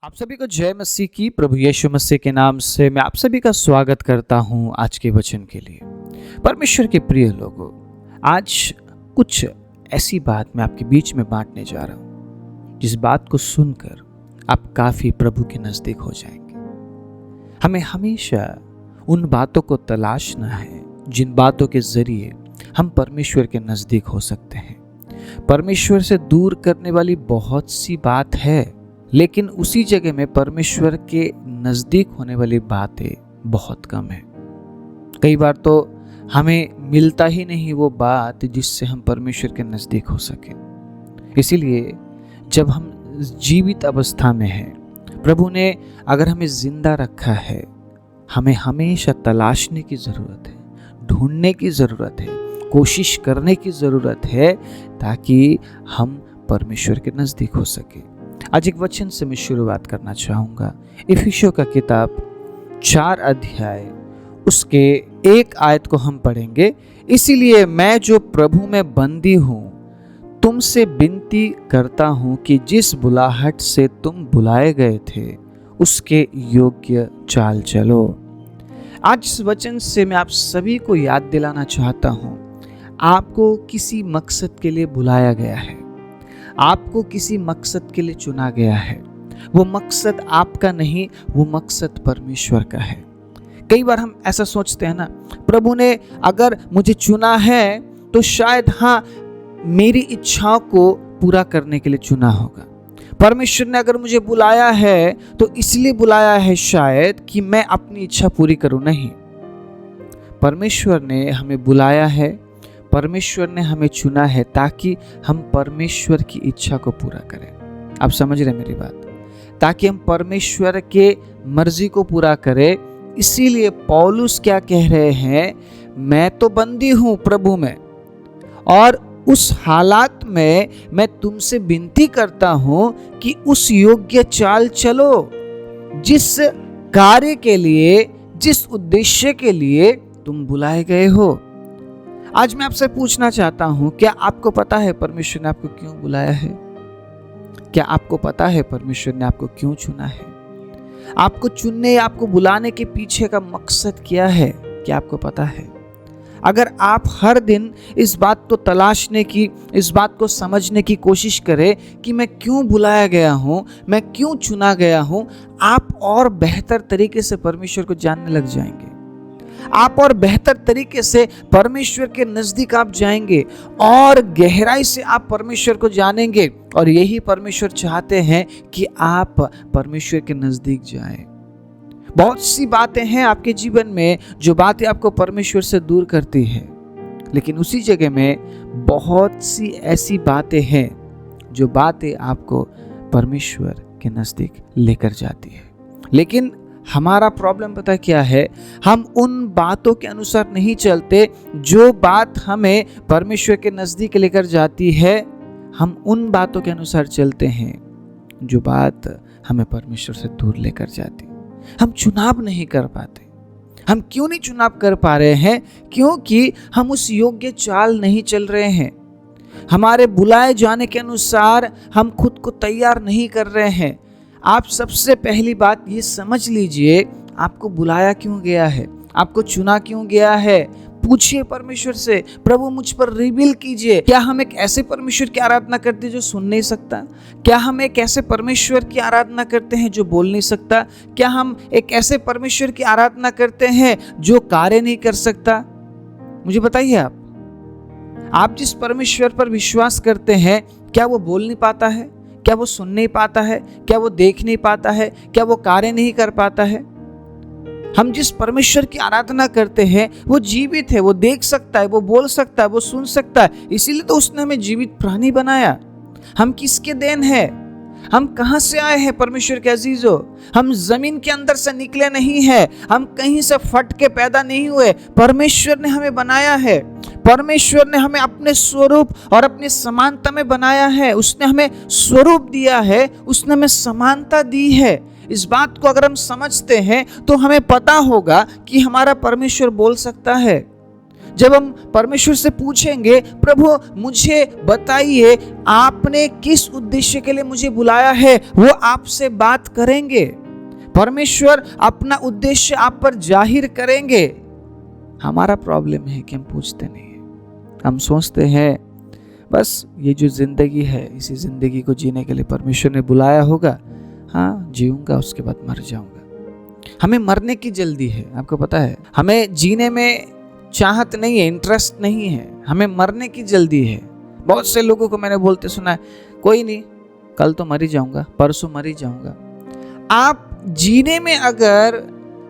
आप सभी को जय मसीह की। प्रभु यीशु मसीह के नाम से मैं आप सभी का स्वागत करता हूं आज के वचन के लिए। परमेश्वर के प्रिय लोगों, आज कुछ ऐसी बात मैं आपके बीच में बांटने जा रहा हूं जिस बात को सुनकर आप काफी प्रभु के नजदीक हो जाएंगे। हमें हमेशा उन बातों को तलाशना है जिन बातों के जरिए हम परमेश्वर के नजदीक हो सकते हैं। परमेश्वर से दूर करने वाली बहुत सी बात है, लेकिन उसी जगह में परमेश्वर के नजदीक होने वाली बातें बहुत कम है। कई बार तो हमें मिलता ही नहीं वो बात जिससे हम परमेश्वर के नजदीक हो सके। इसीलिए जब हम जीवित अवस्था में हैं, प्रभु ने अगर हमें जिंदा रखा है, हमें हमेशा तलाशने की जरूरत है, ढूंढने की जरूरत है, कोशिश करने की जरूरत है ताकि हम परमेश्वर के नजदीक हो सके। आज एक वचन से मैं शुरुआत करना चाहूंगा। इफिसियों का किताब 4 अध्याय उसके 1 आयत को हम पढ़ेंगे। इसीलिए मैं जो प्रभु में बंदी हूं, तुमसे विनती करता हूं कि जिस बुलाहट से तुम बुलाए गए थे उसके योग्य चाल चलो। आज इस वचन से मैं आप सभी को याद दिलाना चाहता हूं, आपको किसी मकसद के लिए बुलाया गया है, आपको किसी मकसद के लिए चुना गया है। वो मकसद आपका नहीं, वो मकसद परमेश्वर का है। कई बार हम ऐसा सोचते हैं ना, प्रभु ने अगर मुझे चुना है तो शायद मेरी इच्छाओं को पूरा करने के लिए चुना होगा। परमेश्वर ने अगर मुझे बुलाया है तो इसलिए बुलाया है शायद कि मैं अपनी इच्छा पूरी करूं। नहीं, परमेश्वर ने हमें बुलाया है, परमेश्वर ने हमें चुना है ताकि हम परमेश्वर की इच्छा को पूरा करें। आप समझ रहे मेरी बात? ताकि हम परमेश्वर के मर्जी को पूरा करें। इसीलिए पौलुस क्या कह रहे हैं, मैं तो बंदी हूं प्रभु में, और उस हालात में मैं तुमसे विनती करता हूं कि उस योग्य चाल चलो जिस कार्य के लिए, जिस उद्देश्य के लिए तुम बुलाए गए हो। आज मैं आपसे पूछना चाहता हूं, क्या आपको पता है परमेश्वर ने आपको क्यों बुलाया है? क्या आपको पता है परमेश्वर ने आपको क्यों चुना है? आपको चुनने, आपको बुलाने के पीछे का मकसद क्या है? क्या आपको पता है? अगर आप हर दिन इस बात को तलाशने की, इस बात को समझने की कोशिश करें कि मैं क्यों बुलाया गया हूं, मैं क्यों चुना गया हूं, आप और बेहतर तरीके से परमेश्वर को जानने लग जाएंगे। आप और बेहतर तरीके से परमेश्वर के नजदीक आप जाएंगे और गहराई से आप परमेश्वर को जानेंगे। और यही परमेश्वर चाहते हैं कि आप परमेश्वर के नजदीक जाएं। बहुत सी बातें हैं आपके जीवन में जो बातें आपको परमेश्वर से दूर करती हैं, लेकिन उसी जगह में बहुत सी ऐसी बातें हैं जो बातें आपको परमेश्वर के नजदीक लेकर जाती है। लेकिन हमारा प्रॉब्लम पता क्या है, हम उन बातों के अनुसार नहीं चलते जो बात हमें परमेश्वर के नजदीक लेकर जाती है। हम उन बातों के अनुसार चलते हैं जो बात हमें परमेश्वर से दूर लेकर जाती। हम चुनाव नहीं कर पाते। हम क्यों नहीं चुनाव कर पा रहे हैं? क्योंकि हम उस योग्य चाल नहीं चल रहे हैं। हमारे बुलाए जाने के अनुसार हम खुद को तैयार नहीं कर रहे हैं। आप सबसे पहली बात ये समझ लीजिए, आपको बुलाया क्यों गया है, आपको चुना क्यों गया है। पूछिए परमेश्वर से, प्रभु मुझ पर रिवील कीजिए। क्या हम एक ऐसे परमेश्वर की आराधना करते हैं जो सुन नहीं सकता? क्या हम एक ऐसे परमेश्वर की आराधना करते हैं जो बोल नहीं सकता? क्या हम एक ऐसे परमेश्वर की आराधना करते हैं जो कार्य नहीं कर सकता? मुझे बताइए, आप जिस परमेश्वर पर विश्वास करते हैं, क्या वो बोल नहीं पाता है? क्या वो सुन नहीं पाता है? क्या वो देख नहीं पाता है? क्या वो कार्य नहीं कर पाता है? हम जिस परमेश्वर की आराधना करते हैं वो जीवित है, वो देख सकता है, वो बोल सकता है, वो सुन सकता है। इसीलिए तो उसने हमें जीवित प्राणी बनाया। हम किसके देन है? हम कहां से आए हैं परमेश्वर के अजीजों? हम जमीन के अंदर से निकले नहीं है, हम कहीं से फट के पैदा नहीं हुए। परमेश्वर ने हमें बनाया है। परमेश्वर ने हमें अपने स्वरूप और अपनी समानता में बनाया है। उसने हमें स्वरूप दिया है, उसने हमें समानता दी है। इस बात को अगर हम समझते हैं तो हमें पता होगा कि हमारा परमेश्वर बोल सकता है। जब हम परमेश्वर से पूछेंगे, प्रभु मुझे बताइए आपने किस उद्देश्य के लिए मुझे बुलाया है, वो आपसे बात करेंगे। परमेश्वर अपना उद्देश्य आप पर जाहिर करेंगे। हमारा प्रॉब्लम है कि हम पूछते नहीं हैं। हम सोचते हैं बस ये जो जिंदगी है, इसी जिंदगी को जीने के लिए परमेश्वर ने बुलाया होगा, हाँ जीऊंगा, उसके बाद मर जाऊंगा। हमें मरने की जल्दी है, आपको पता है। हमें जीने में चाहत नहीं है, इंटरेस्ट नहीं है, हमें मरने की जल्दी है। बहुत से लोगों को मैंने बोलते सुना है, कोई नहीं, कल तो मर ही जाऊंगा, परसों मर ही जाऊंगा। आप जीने में अगर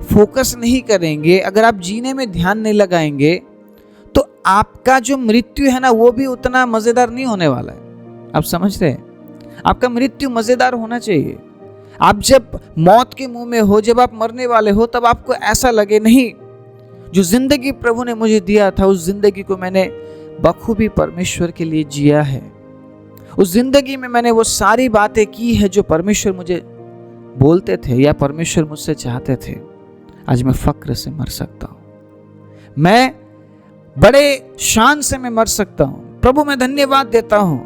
फोकस नहीं करेंगे, अगर आप जीने में ध्यान नहीं लगाएंगे, तो आपका जो मृत्यु है ना, वो भी उतना मजेदार नहीं होने वाला है। आप समझ रहे हैं? आपका मृत्यु मजेदार होना चाहिए। आप जब मौत के मुंह में हो, जब आप मरने वाले हो, तब आपको ऐसा लगे, नहीं, जो जिंदगी प्रभु ने मुझे दिया था, उस जिंदगी को मैंने बखूबी परमेश्वर के लिए जिया है। उस जिंदगी में मैंने वो सारी बातें की है जो परमेश्वर मुझे बोलते थे या परमेश्वर मुझसे चाहते थे। आज मैं फक्र से मर सकता हूं, मैं बड़े शान से मैं मर सकता हूं, प्रभु मैं धन्यवाद देता हूं,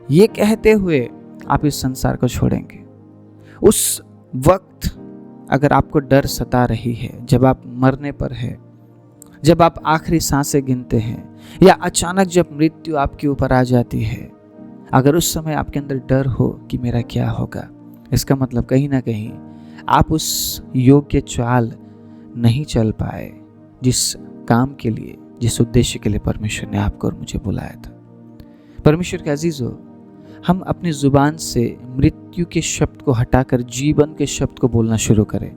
ये कहते हुए आप इस संसार को छोड़ेंगे। उस वक्त अगर आपको डर सता रही है, जब आप मरने पर है, जब आप आखिरी सांसें गिनते हैं, या अचानक जब मृत्यु आपके ऊपर आ जाती है, अगर उस समय आपके अंदर डर हो कि मेरा क्या होगा, इसका मतलब कहीं ना कहीं आप उस योग्य चाल नहीं चल पाए जिस काम के लिए, जिस उद्देश्य के लिए परमेश्वर ने आपको और मुझे बुलाया था। परमेश्वर के अजीजों, हम अपनी जुबान से मृत्यु के शब्द को हटाकर जीवन के शब्द को बोलना शुरू करें।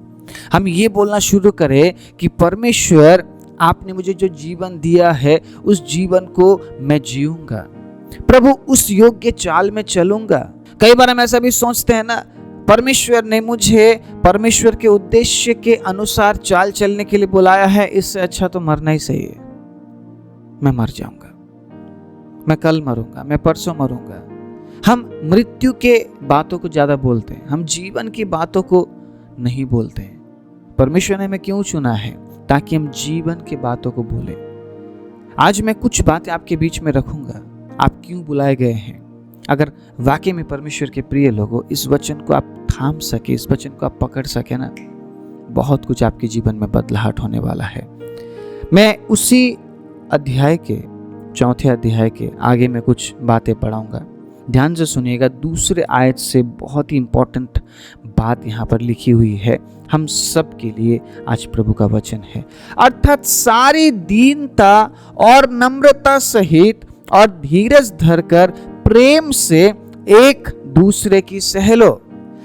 हम ये बोलना शुरू करें कि परमेश्वर आपने मुझे जो जीवन दिया है, उस जीवन को मैं जीऊंगा, प्रभु उस योग्य चाल में चलूंगा। कई बार हम ऐसा भी सोचते हैं ना, परमेश्वर ने मुझे परमेश्वर के उद्देश्य के अनुसार चाल चलने के लिए बुलाया है, इससे अच्छा तो मरना ही सही है। मैं मर जाऊंगा, मैं कल मरूंगा, मैं परसों मरूंगा। हम मृत्यु के बातों को ज्यादा बोलते हैं, हम जीवन की बातों को नहीं बोलते हैं। परमेश्वर ने हमें क्यों चुना है? ताकि हम जीवन की बातों को बोलें। आज मैं कुछ बातें आपके बीच में रखूंगा, आप क्यों बुलाए गए हैं। अगर वाकई में परमेश्वर के प्रिय लोगों, इस वचन को आप थाम सके, इस वचन को आप पकड़ सके ना, बहुत कुछ आपके जीवन में बदलाहट होने वाला है। मैं उसी अध्याय के, चौथे अध्याय के आगे में कुछ बातें पढ़ाऊंगा, ध्यान से सुनिएगा। दूसरे आयत से बहुत ही इंपॉर्टेंट बात यहाँ पर लिखी हुई है, हम सब के लिए आज प्रभु का वचन है। अर्थात सारी दीनता और नम्रता सहित और धीरज धरकर प्रेम से एक दूसरे की सह लो।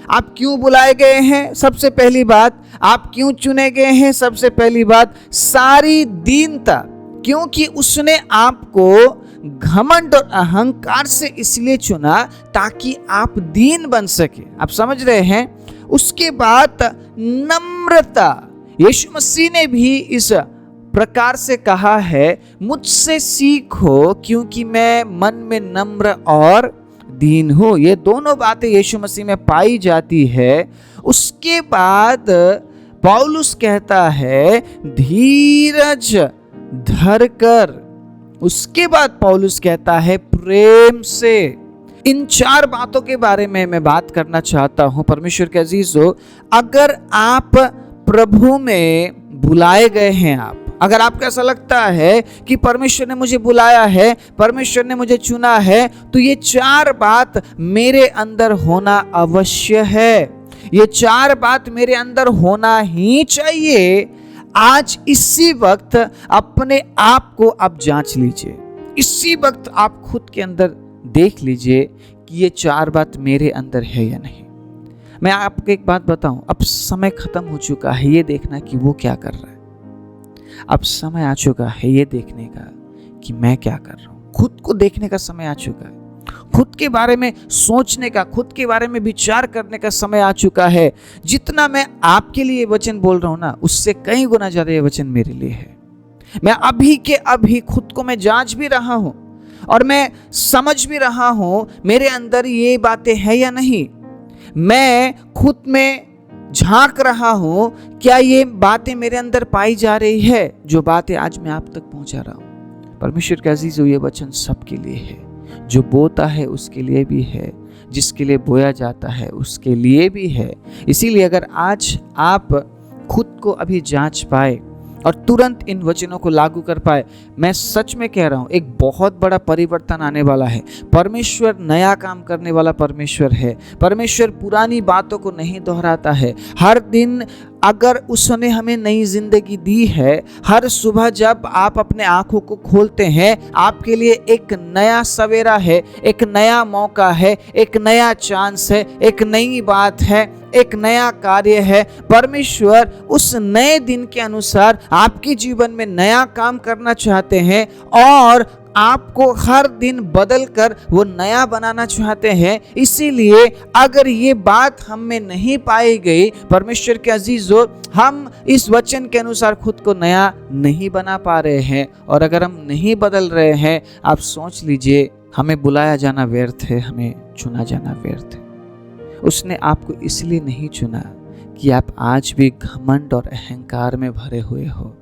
आप क्यों बुलाए गए हैं? सबसे पहली बात, आप क्यों चुने गए हैं? सबसे पहली बात, सारी दीनता, क्योंकि उसने आपको घमंड और अहंकार से इसलिए चुना ताकि आप दीन बन सके। आप समझ रहे हैं? उसके बाद नम्रता, यीशु मसीह ने भी इस प्रकार से कहा है, मुझसे सीखो क्योंकि मैं मन में नम्र और दीन हूं। ये दोनों बातें यीशु मसीह में पाई जाती है। उसके बाद पौलुस कहता है धीरज धरकर, उसके बाद पौलुस कहता है प्रेम से। इन चार बातों के बारे में मैं बात करना चाहता हूं। परमेश्वर के अजीजों, अगर आप प्रभु में बुलाए गए हैं, आप अगर आपको ऐसा लगता है कि परमेश्वर ने मुझे बुलाया है, परमेश्वर ने मुझे चुना है, तो ये चार बात मेरे अंदर होना अवश्य है। ये चार बात मेरे अंदर होना ही चाहिए। आज इसी वक्त अपने आप को आप जांच लीजिए, इसी वक्त आप खुद के अंदर देख लीजिए कि ये चार बात मेरे अंदर है या नहीं। मैं आपको एक बात बताऊं, अब समय खत्म हो चुका है ये देखना कि वो क्या कर रहा है। अब समय आ चुका है ये देखने का कि मैं क्या कर रहा हूं। खुद को देखने का समय आ चुका है, खुद के बारे में सोचने का, खुद के बारे में विचार करने का समय आ चुका है। जितना मैं आपके लिए वचन बोल रहा हूं ना, उससे कई गुना ज्यादा ये वचन मेरे लिए है। मैं अभी के अभी खुद को मैं जांच भी रहा हूं और मैं समझ भी रहा हूं मेरे अंदर ये बातें हैं या नहीं। मैं खुद में झांक रहा हूं, क्या ये बातें मेरे अंदर पाई जा रही है, जो बातें आज मैं आप तक पहुंचा रहा हूं। परमेश्वर के अजीजों, ये वचन सबके लिए है। जो बोता है उसके लिए भी है, जिसके लिए बोया जाता है उसके लिए भी है। इसीलिए अगर आज आप खुद को अभी जांच पाए और तुरंत इन वचनों को लागू कर पाए, मैं सच में कह रहा हूं, एक बहुत बड़ा परिवर्तन आने वाला है। परमेश्वर नया काम करने वाला परमेश्वर है। परमेश्वर पुरानी बातों को नहीं दोहराता है। हर दिन अगर उसने हमें नई जिंदगी दी है, हर सुबह जब आप अपने आंखों को खोलते हैं, आपके लिए एक नया सवेरा है, एक नया मौका है, एक नया चांस है, एक नई बात है, एक नया कार्य है। परमेश्वर उस नए दिन के अनुसार आपके जीवन में नया काम करना चाहते हैं और आपको हर दिन बदल कर वो नया बनाना चाहते हैं। इसीलिए अगर ये बात हम में नहीं पाई गई, परमेश्वर के अजीजों, हम इस वचन के अनुसार खुद को नया नहीं बना पा रहे हैं। और अगर हम नहीं बदल रहे हैं, आप सोच लीजिए, हमें बुलाया जाना व्यर्थ है, हमें चुना जाना व्यर्थ है। उसने आपको इसलिए नहीं चुना कि आप आज भी घमंड और अहंकार में भरे हुए हो।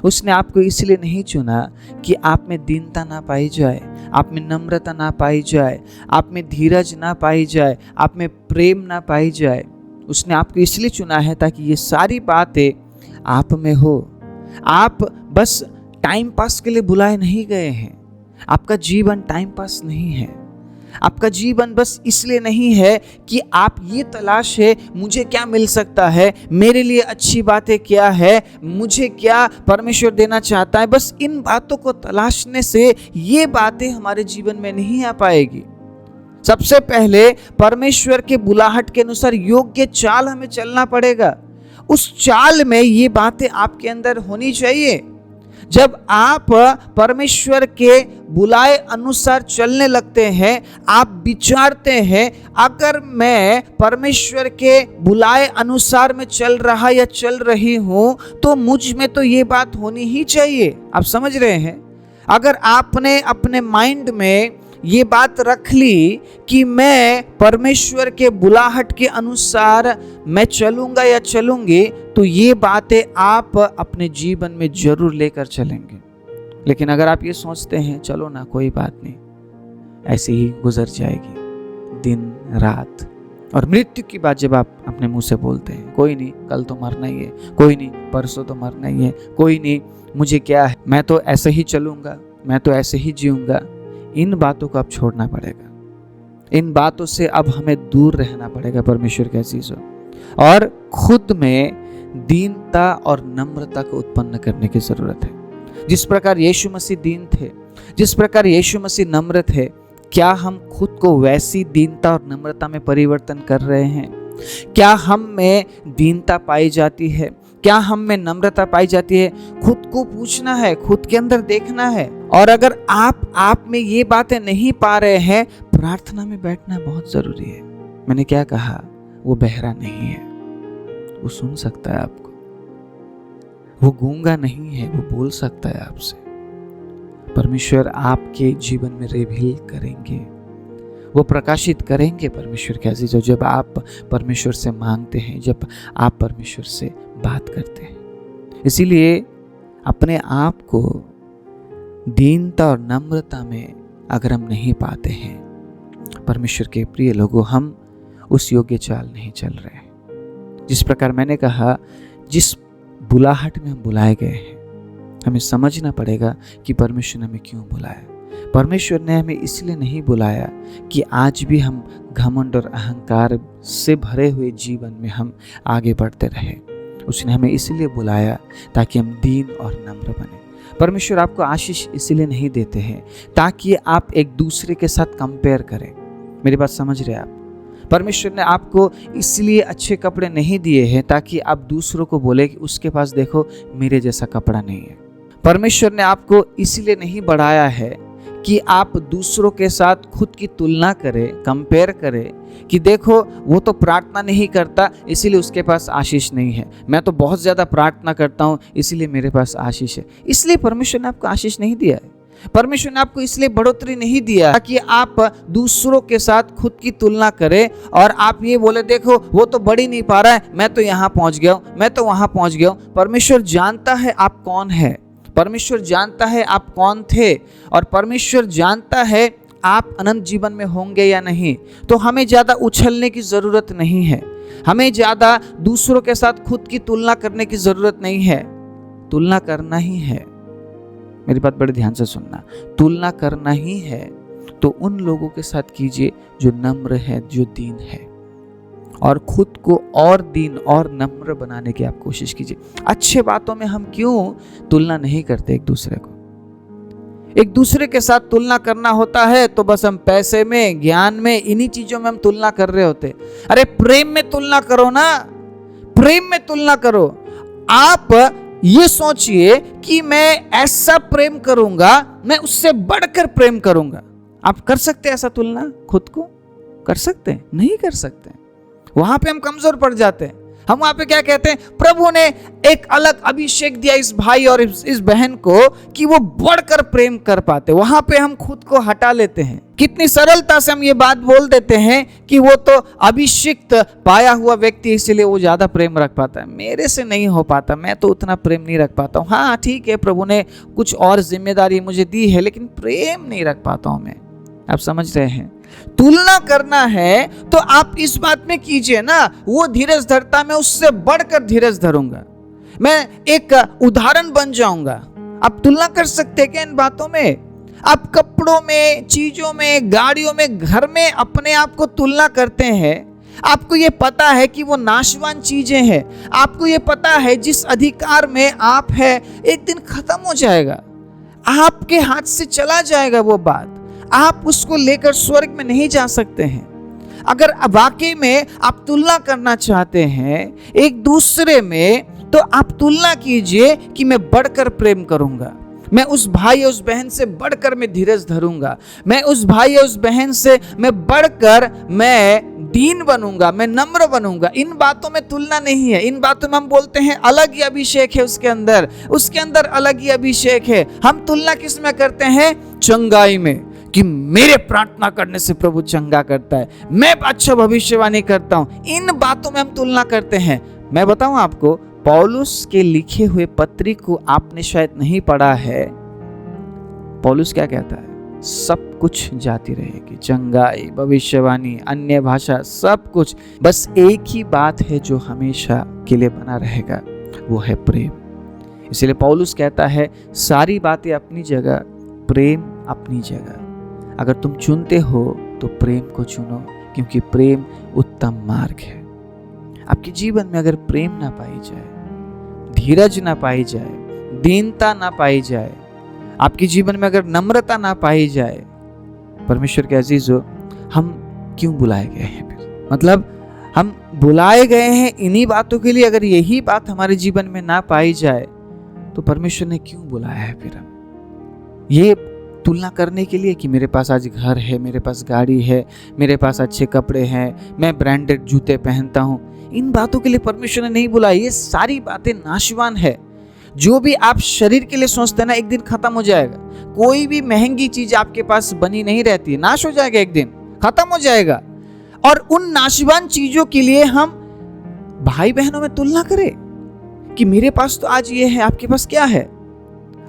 उसने आपको इसलिए नहीं चुना कि आप में दीनता ना पाई जाए, आप में नम्रता ना पाई जाए, आप में धीरज ना पाई जाए, आप में प्रेम ना पाई जाए। उसने आपको इसलिए चुना है ताकि ये सारी बातें आप में हो। आप बस टाइम पास के लिए बुलाए नहीं गए हैं। आपका जीवन टाइम पास नहीं है। आपका जीवन बस इसलिए नहीं है कि आप ये तलाश है, मुझे क्या मिल सकता है, मेरे लिए अच्छी बातें क्या है, मुझे क्या परमेश्वर देना चाहता है। बस इन बातों को तलाशने से ये बातें हमारे जीवन में नहीं आ पाएगी। सबसे पहले परमेश्वर के बुलाहट के अनुसार योग्य चाल हमें चलना पड़ेगा। उस चाल में ये बातें आपके अंदर होनी चाहिए। जब आप परमेश्वर के बुलाए अनुसार चलने लगते हैं, आप विचारते हैं, अगर मैं परमेश्वर के बुलाए अनुसार में चल रहा या चल रही हूं, तो मुझ में तो ये बात होनी ही चाहिए। आप समझ रहे हैं? अगर आपने अपने माइंड में ये बात रख ली कि मैं परमेश्वर के बुलाहट के अनुसार मैं चलूंगा या चलूंगी, तो ये बातें आप अपने जीवन में जरूर लेकर चलेंगे। लेकिन अगर आप ये सोचते हैं, चलो ना कोई बात नहीं, ऐसे ही गुजर जाएगी दिन रात, और मृत्यु की बात जब आप अपने मुंह से बोलते हैं, कोई नहीं, कल तो मरना ही है, कोई नहीं, परसों तो मरना ही है, कोई नहीं, मुझे क्या है, मैं तो ऐसे ही चलूंगा, मैं तो ऐसे ही जीऊंगा। इन बातों को अब छोड़ना पड़ेगा। इन बातों से अब हमें दूर रहना पड़ेगा परमेश्वर के अजीजों, और खुद में दीनता और नम्रता को उत्पन्न करने की जरूरत है। जिस प्रकार यीशु मसीह दीन थे, जिस प्रकार यीशु मसीह नम्र थे, क्या हम खुद को वैसी दीनता और नम्रता में परिवर्तन कर रहे हैं? क्या हम में दीनता पाई जाती है? क्या हम में नम्रता पाई जाती है? खुद को पूछना है, खुद के अंदर देखना है। और अगर आप में ये बातें नहीं पा रहे हैं, प्रार्थना में बैठना बहुत जरूरी है। मैंने क्या कहा? वो बहरा नहीं है, वो सुन सकता है आपको। वो गूंगा नहीं है, वो बोल सकता है आपसे। परमेश्वर आपके जीवन में रिवील करेंगे, वो प्रकाशित करेंगे परमेश्वर के अजीजों, जब आप परमेश्वर से मांगते हैं, जब आप परमेश्वर से बात करते हैं। इसीलिए अपने आप को दीनता और नम्रता में अगर हम नहीं पाते हैं, परमेश्वर के प्रिय लोगों, हम उस योग्य चाल नहीं चल रहे हैं। जिस प्रकार मैंने कहा, जिस बुलाहट में हम बुलाए गए हैं, हमें समझना पड़ेगा कि परमेश्वर ने हमें क्यों बुलाया। परमेश्वर ने हमें इसलिए नहीं बुलाया कि आज भी हम घमंड और अहंकार से भरे हुए जीवन में हम आगे बढ़ते रहे। उसने हमें इसलिए बुलाया ताकि हम दीन और नम्र बने। परमेश्वर आपको आशीष इसलिए नहीं देते हैं ताकि आप एक दूसरे के साथ कंपेयर करें। मेरी बात समझ रहे हैं आप? परमेश्वर ने आपको इसलिए अच्छे कपड़े नहीं दिए हैं ताकि आप दूसरों को बोले कि उसके पास देखो, मेरे जैसा कपड़ा नहीं है। परमेश्वर ने आपको इसलिए नहीं बढ़ाया है कि आप दूसरों के साथ खुद की तुलना करें, कंपेयर करें कि देखो वो तो प्रार्थना नहीं करता इसीलिए उसके पास आशीष नहीं है, मैं तो बहुत ज़्यादा प्रार्थना करता हूँ इसीलिए मेरे पास आशीष है। इसलिए परमेश्वर ने आपको आशीष नहीं दिया है। परमेश्वर ने आपको इसलिए बढ़ोतरी नहीं दिया कि आप दूसरों के साथ खुद की तुलना करें और आप ये बोले देखो वो तो बढ़ ही नहीं पा रहा है, मैं तो यहाँ पहुँच गया हूँ, मैं तो वहाँ पहुँच गया हूँ। परमेश्वर जानता है आप कौन है, परमेश्वर जानता है आप कौन थे और परमेश्वर जानता है आप अनंत जीवन में होंगे या नहीं। तो हमें ज़्यादा उछलने की ज़रूरत नहीं है, हमें ज़्यादा दूसरों के साथ खुद की तुलना करने की ज़रूरत नहीं है। तुलना करना ही है, मेरी बात बड़े ध्यान से सुनना, तुलना करना ही है तो उन लोगों के साथ कीजिए जो नम्र है, जो दीन है, और खुद को और दीन और नम्र बनाने की आप कोशिश कीजिए। अच्छे बातों में हम क्यों तुलना नहीं करते एक दूसरे को? एक दूसरे के साथ तुलना करना होता है तो बस हम पैसे में, ज्ञान में, इन्हीं चीजों में हम तुलना कर रहे होते। अरे प्रेम में तुलना करो ना, प्रेम में तुलना करो। आप ये सोचिए कि मैं ऐसा प्रेम करूंगा, मैं उससे बढ़कर प्रेम करूंगा। आप कर सकते हैं ऐसा तुलना? खुद को कर सकते हैं? नहीं कर सकते। वहां पे हम कमजोर पड़ जाते हैं। हम वहां पे क्या कहते हैं, प्रभु ने एक अलग अभिषेक दिया इस भाई और इस बहन को कि वो बढ़कर प्रेम कर पाते। वहां पे हम खुद को हटा लेते हैं। कितनी सरलता से हम ये बात बोल देते हैं कि वो तो अभिषिक्त पाया हुआ व्यक्ति, इसलिए वो ज्यादा प्रेम रख पाता है, मेरे से नहीं हो पाता, मैं तो उतना प्रेम नहीं रख पाता हूँ। हाँ ठीक है, प्रभु ने कुछ और जिम्मेदारी मुझे दी है, लेकिन प्रेम नहीं रख पाता हूँ मैं। आप समझ रहे हैं? तुलना करना है तो आप इस बात में कीजिए ना, वो धीरज धरता, मैं उससे बढ़कर धीरज धरूंगा, मैं एक उदाहरण बन जाऊंगा। आप तुलना कर सकते हैं क्या इन बातों में? आप कपड़ों में, चीजों में, गाड़ियों में, घर में अपने आप को तुलना करते हैं। आपको ये पता है कि वो नाशवान चीजें हैं, आपको ये पता है जिस अधिकार में आप है एक दिन खत्म हो जाएगा, आपके हाथ से चला जाएगा वो बात, आप उसको लेकर स्वर्ग में नहीं जा सकते हैं। अगर वाकई में आप तुलना करना चाहते हैं एक दूसरे में, तो आप तुलना कीजिए कि मैं बढ़कर प्रेम करूंगा, मैं उस भाई या उस बहन से बढ़कर मैं धीरज धरूंगा, मैं उस भाई या उस बहन से मैं बढ़कर मैं दीन बनूंगा, मैं नम्र बनूंगा। इन बातों में तुलना नहीं है। इन बातों में हम बोलते हैं अलग ही अभिषेक है उसके अंदर अलग ही अभिषेक है। हम तुलना किस में करते हैं? चंगाई में, कि मेरे प्रार्थना करने से प्रभु चंगा करता है, मैं अच्छा भविष्यवाणी करता हूं। इन बातों में हम तुलना करते हैं। मैं बताऊं आपको, पौलुस के लिखे हुए पत्री को आपने शायद नहीं पढ़ा है। पौलुस क्या कहता है? सब कुछ जाती रहेगी, चंगाई, भविष्यवाणी, अन्य भाषा, सब कुछ, बस एक ही बात है जो हमेशा के लिए बना रहेगा, वो है प्रेम। इसलिए पौलुस कहता है सारी बातें अपनी जगह, प्रेम अपनी जगह। अगर तुम चुनते हो तो प्रेम को चुनो, क्योंकि प्रेम उत्तम मार्ग है। आपके जीवन में अगर प्रेम ना पाई जाए, धीरज ना पाई जाए, दीनता ना पाई जाए, आपके जीवन में अगर नम्रता ना पाई जाए, परमेश्वर के अजीजों, हम क्यों बुलाए गए हैं फिर? मतलब हम बुलाए गए हैं इन्हीं बातों के लिए। अगर यही बात हमारे जीवन में ना पाई जाए तो परमेश्वर ने क्यों बुलाया है फिर हम? ये तुलना करने के लिए कि मेरे पास आज घर है, मेरे पास गाड़ी है, मेरे पास अच्छे कपड़े हैं, मैं ब्रांडेड जूते पहनता हूँ, इन बातों के लिए परमेश्वर ने नहीं बुलाया। ये सारी बातें नाशवान है। जो भी आप शरीर के लिए सोचते हैं ना, एक दिन खत्म हो जाएगा। कोई भी महंगी चीज आपके पास बनी नहीं रहती है, नाश हो जाएगा, एक दिन खत्म हो जाएगा। और उन नाशवान चीजों के लिए हम भाई बहनों में तुलना करें कि मेरे पास तो आज ये है, आपके पास क्या है?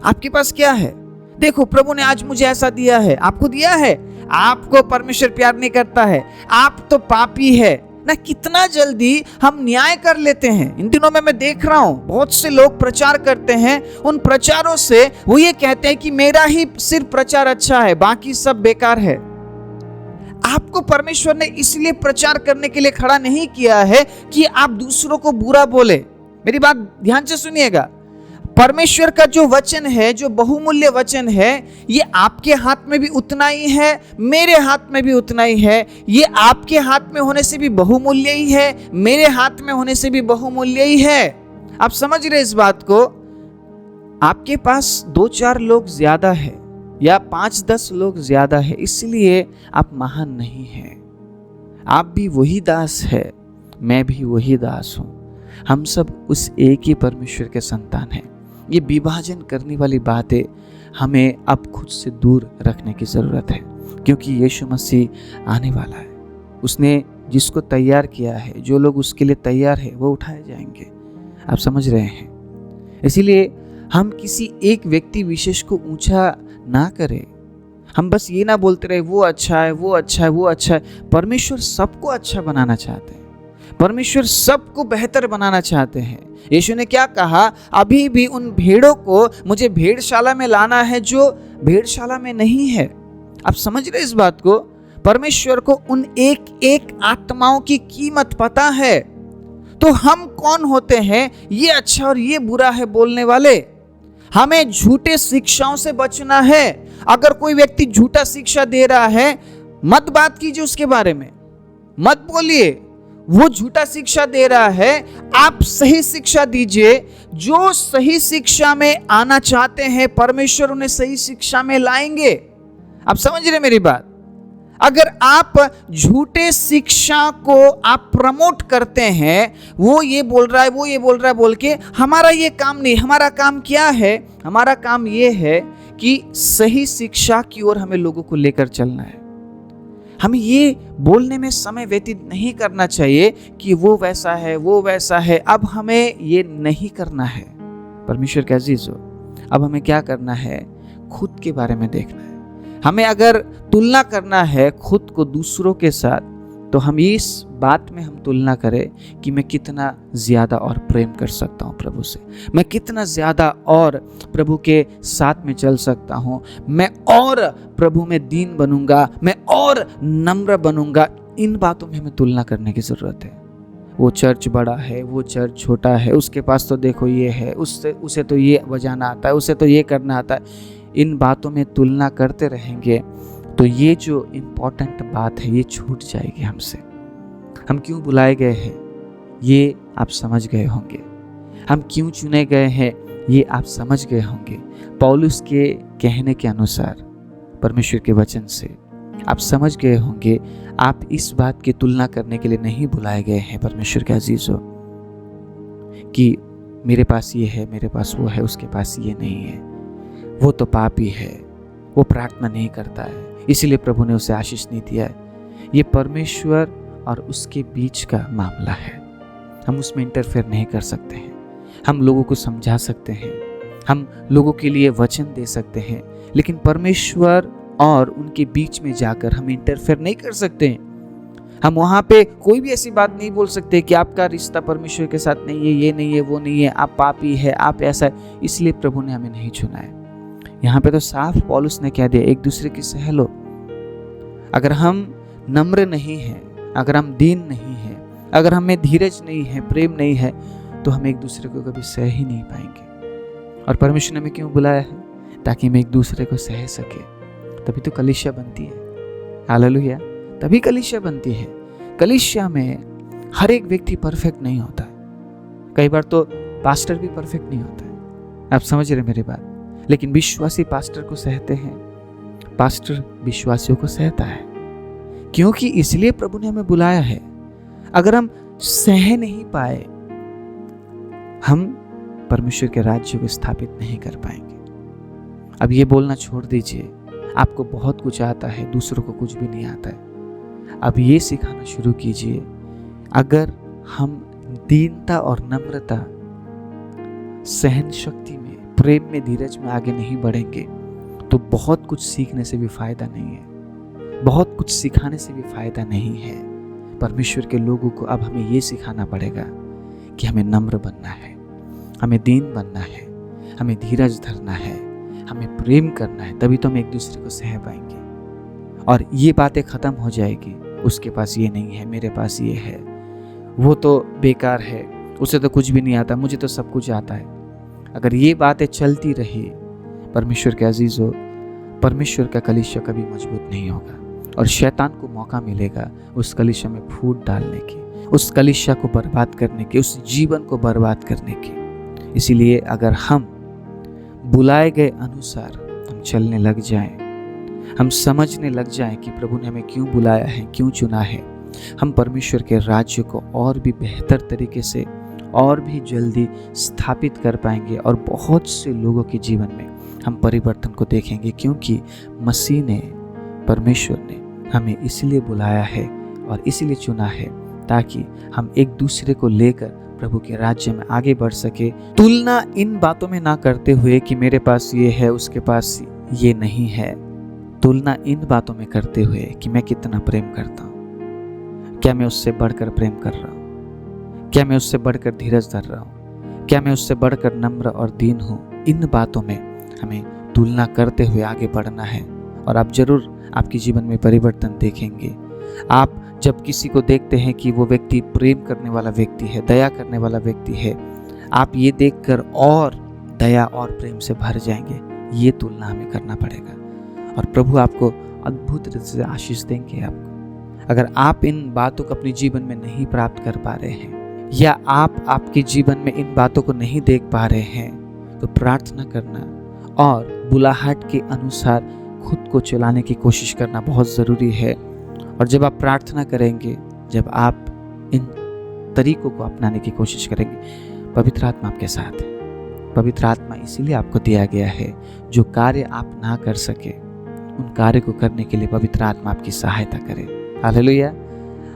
आपके पास क्या है? देखो प्रभु ने आज मुझे ऐसा दिया है, आपको दिया है। आपको परमेश्वर प्यार नहीं करता है, आप तो पापी है ना। कितना जल्दी हम न्याय कर लेते हैं। इन दिनों में मैं देख रहा हूं बहुत से लोग प्रचार करते हैं, उन प्रचारों से वो ये कहते हैं कि मेरा ही सिर्फ प्रचार अच्छा है, बाकी सब बेकार है। आपको परमेश्वर ने इसलिए प्रचार करने के लिए खड़ा नहीं किया है कि आप दूसरों को बुरा बोले। मेरी बात ध्यान से सुनिएगा। परमेश्वर का जो वचन है, जो बहुमूल्य वचन है, ये आपके हाथ में भी उतना ही है, मेरे हाथ में भी उतना ही है। ये आपके हाथ में होने से भी बहुमूल्य ही है, मेरे हाथ में होने से भी बहुमूल्य ही है। आप समझ रहे इस बात को? आपके पास 2-4 लोग ज्यादा है या 5-10 लोग ज्यादा है, इसलिए आप महान नहीं हैं। आप भी वही दास है, मैं भी वही दास हूं। हम सब उस एक ही परमेश्वर के संतान हैं। ये विभाजन करने वाली बातें हमें अब खुद से दूर रखने की ज़रूरत है, क्योंकि यीशु मसीह आने वाला है। उसने जिसको तैयार किया है, जो लोग उसके लिए तैयार है, वो उठाए जाएंगे। आप समझ रहे हैं? इसीलिए हम किसी एक व्यक्ति विशेष को ऊंचा ना करें। हम बस ये ना बोलते रहे वो अच्छा है, वो अच्छा है, वो अच्छा है। परमेश्वर सबको अच्छा बनाना चाहते हैं। परमेश्वर सबको बेहतर बनाना चाहते हैं। यीशु ने क्या कहा? अभी भी उन भेड़ों को मुझे भेड़शाला में लाना है जो भेड़शाला में नहीं है। आप समझ रहे इस बात को? परमेश्वर को उन एक एक आत्माओं की कीमत पता है। तो हम कौन होते हैं ये अच्छा और ये बुरा है बोलने वाले? हमें झूठे शिक्षाओं से बचना है। अगर कोई व्यक्ति झूठा शिक्षा दे रहा है, मत बात कीजिए उसके बारे में, मत बोलिए। वो झूठा शिक्षा दे रहा है, आप सही शिक्षा दीजिए। जो सही शिक्षा में आना चाहते हैं, परमेश्वर उन्हें सही शिक्षा में लाएंगे। आप समझ रहे मेरी बात? अगर आप झूठे शिक्षा को आप प्रमोट करते हैं, वो ये बोल रहा है, वो ये बोल रहा है बोल के, हमारा ये काम नहीं। हमारा काम क्या है? हमारा काम ये है कि सही शिक्षा की ओर हमें लोगों को लेकर चलना है। हमें ये बोलने में समय व्यतीत नहीं करना चाहिए कि वो वैसा है, वो वैसा है। अब हमें ये नहीं करना है। परमेश्वर के अजीजों, अब हमें क्या करना है? खुद के बारे में देखना है। हमें अगर तुलना करना है खुद को दूसरों के साथ, तो हम इस बात में हम तुलना करें कि मैं कितना ज़्यादा और प्रेम कर सकता हूँ प्रभु से, मैं कितना ज़्यादा और प्रभु के साथ में चल सकता हूँ, मैं और प्रभु में दीन बनूंगा, मैं और नम्र बनूंगा। इन बातों में हमें तुलना करने की ज़रूरत है। वो चर्च बड़ा है, वो चर्च छोटा है, उसके पास तो देखो ये है, उसे तो ये बजाना आता है, उसे तो ये करना आता है। इन बातों में तुलना करते रहेंगे तो ये जो इम्पोर्टेंट बात है ये छूट जाएगी हमसे। हम क्यों बुलाए गए हैं ये आप समझ गए होंगे। हम क्यों चुने गए हैं ये आप समझ गए होंगे। पौलुस के कहने के अनुसार, परमेश्वर के वचन से आप समझ गए होंगे। आप इस बात की तुलना करने के लिए नहीं बुलाए गए हैं परमेश्वर के अजीजों, कि मेरे पास ये है, मेरे पास वो है, उसके पास ये नहीं है, वो तो पापी है, वो प्रार्थना नहीं करता है, इसीलिए प्रभु ने उसे आशीष नहीं दिया है। ये परमेश्वर और उसके बीच का मामला है। हम उसमें इंटरफेयर नहीं कर सकते हैं। हम लोगों को समझा सकते हैं, हम लोगों के लिए वचन दे सकते हैं, लेकिन परमेश्वर और उनके बीच में जाकर हम इंटरफेयर नहीं कर सकते हैं। हम वहाँ पे कोई भी ऐसी बात नहीं बोल सकते कि आपका रिश्ता परमेश्वर के साथ नहीं है, ये नहीं है, वो नहीं है, आप पापी है, आप ऐसा है। इसलिए प्रभु ने हमें नहीं चुना है। यहाँ पे तो साफ पौलुस ने कह दिया, एक दूसरे की सह लो। अगर हम नम्र नहीं हैं, अगर हम दीन नहीं हैं, अगर हमें धीरज नहीं है, प्रेम नहीं है, तो हम एक दूसरे को कभी सह ही नहीं पाएंगे। और परमेश्वर ने हमें क्यों बुलाया है? ताकि हम एक दूसरे को सह सके। तभी तो कलीसिया बनती है। हालेलुया। तभी कलीसिया बनती है। कलीसिया में हर एक व्यक्ति परफेक्ट नहीं होता है। कई बार तो पास्टर भी परफेक्ट नहीं होता है। आप समझ रहे मेरी बात? लेकिन विश्वासी पास्टर को सहते हैं, पास्टर विश्वासियों को सहता है, क्योंकि इसलिए प्रभु ने हमें बुलाया है। अगर हम सह नहीं पाए, हम परमेश्वर के राज्य को स्थापित नहीं कर पाएंगे। अब ये बोलना छोड़ दीजिए, आपको बहुत कुछ आता है, दूसरों को कुछ भी नहीं आता है। अब ये सिखाना शुरू कीजिए, अगर हम दीनता और नम्रता, सहन शक्ति में, प्रेम में, धीरज में आगे नहीं बढ़ेंगे तो बहुत कुछ सीखने से भी फायदा नहीं है, बहुत कुछ सिखाने से भी फायदा नहीं है। परमेश्वर के लोगों को अब हमें ये सिखाना पड़ेगा कि हमें नम्र बनना है, हमें दीन बनना है, हमें धीरज धरना है, हमें प्रेम करना है। तभी तो हम एक दूसरे को सह पाएंगे और ये बातें खत्म हो जाएगी। उसके पास ये नहीं है, मेरे पास ये है, वो तो बेकार है, उसे तो कुछ भी नहीं आता, मुझे तो सब कुछ आता है। अगर ये बातें चलती रही, परमेश्वर के अजीजों, परमेश्वर का कलीसिया कभी मजबूत नहीं होगा और शैतान को मौका मिलेगा उस कलीसिया में फूट डालने की, उस कलीसिया को बर्बाद करने की, उस जीवन को बर्बाद करने की। इसीलिए अगर हम बुलाए गए अनुसार हम चलने लग जाएं, हम समझने लग जाएं कि प्रभु ने हमें क्यों बुलाया है, क्यों चुना है, हम परमेश्वर के राज्य को और भी बेहतर तरीके से और भी जल्दी स्थापित कर पाएंगे और बहुत से लोगों के जीवन में हम परिवर्तन को देखेंगे, क्योंकि मसीह ने, परमेश्वर ने हमें इसलिए बुलाया है और इसलिए चुना है ताकि हम एक दूसरे को लेकर प्रभु के राज्य में आगे बढ़ सके। तुलना इन बातों में ना करते हुए कि मेरे पास ये है, उसके पास ये नहीं है। तुलना इन बातों में करते हुए कि मैं कितना प्रेम करता हूँ, क्या मैं उससे बढ़कर प्रेम कर रहा हूँ, क्या मैं उससे बढ़कर धीरज धर रहा हूँ, क्या मैं उससे बढ़कर नम्र और दीन हूँ। इन बातों में हमें तुलना करते हुए आगे बढ़ना है और आप जरूर आपके जीवन में परिवर्तन देखेंगे। आप जब किसी को देखते हैं कि वो व्यक्ति प्रेम करने वाला व्यक्ति है, दया करने वाला व्यक्ति है, आप ये देखकर और दया और प्रेम से भर जाएंगे। ये तुलना हमें करना पड़ेगा और प्रभु आपको अद्भुत रूप से आशीष देंगे। आपको अगर आप इन बातों को अपने जीवन में नहीं प्राप्त कर पा रहे हैं या आप आपके जीवन में इन बातों को नहीं देख पा रहे हैं, तो प्रार्थना करना और बुलाहट के अनुसार खुद को चलाने की कोशिश करना बहुत ज़रूरी है। और जब आप प्रार्थना करेंगे, जब आप इन तरीकों को अपनाने की कोशिश करेंगे, पवित्र आत्मा आपके साथ है। पवित्र आत्मा इसीलिए आपको दिया गया है, जो कार्य आप ना कर सके उन कार्य को करने के लिए पवित्र आत्मा आपकी सहायता करे। हालेलुया।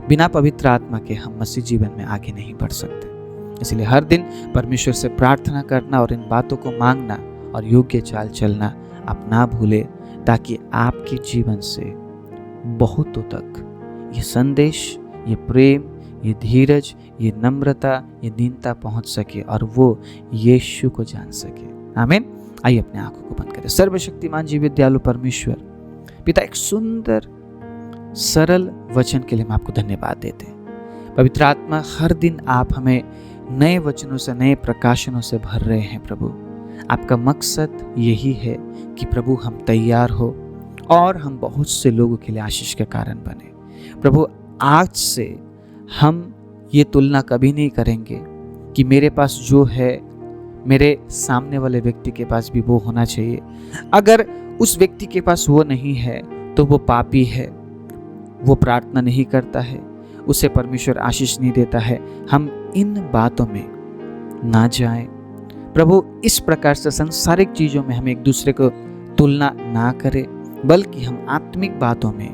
बिना पवित्र आत्मा के हम मसीह जीवन में आगे नहीं बढ़ सकते। इसलिए हर दिन परमेश्वर से प्रार्थना करना और इन बातों को मांगना और योग्य चाल चलना आप ना भूले, ताकि आपके जीवन से बहुतों तक ये संदेश, ये प्रेम, ये धीरज, ये नम्रता, ये दीनता पहुंच सके और वो यीशु को जान सके। आमीन। आइए अपने आंखों को बंद करें। सर्वशक्तिमान जीवित दयालु परमेश्वर पिता, एक सुंदर सरल वचन के लिए हम आपको धन्यवाद देते हैं। पवित्र आत्मा, हर दिन आप हमें नए वचनों से, नए प्रकाशनों से भर रहे हैं। प्रभु, आपका मकसद यही है कि प्रभु हम तैयार हो और हम बहुत से लोगों के लिए आशीष का कारण बने। प्रभु, आज से हम ये तुलना कभी नहीं करेंगे कि मेरे पास जो है मेरे सामने वाले व्यक्ति के पास भी वो होना चाहिए। अगर उस व्यक्ति के पास वो नहीं है तो वो पापी है, वो प्रार्थना नहीं करता है, उसे परमेश्वर आशीष नहीं देता है। हम इन बातों में ना जाएं। प्रभु, इस प्रकार से सांसारिक चीज़ों में हम एक दूसरे को तुलना ना करें, बल्कि हम आत्मिक बातों में,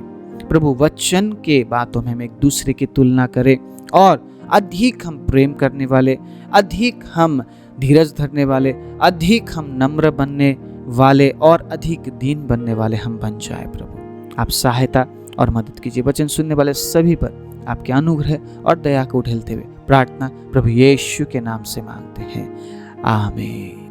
प्रभु वचन के बातों में हम एक दूसरे की तुलना करें और अधिक हम प्रेम करने वाले, अधिक हम धीरज धरने वाले, अधिक हम नम्र बनने वाले और अधिक दीन बनने वाले हम बन जाए। प्रभु, आप सहायता और मदद कीजिए। वचन सुनने वाले सभी पर आपके अनुग्रह और दया को उठेलते हुए प्रार्थना प्रभु यीशु के नाम से मांगते हैं। आमीन।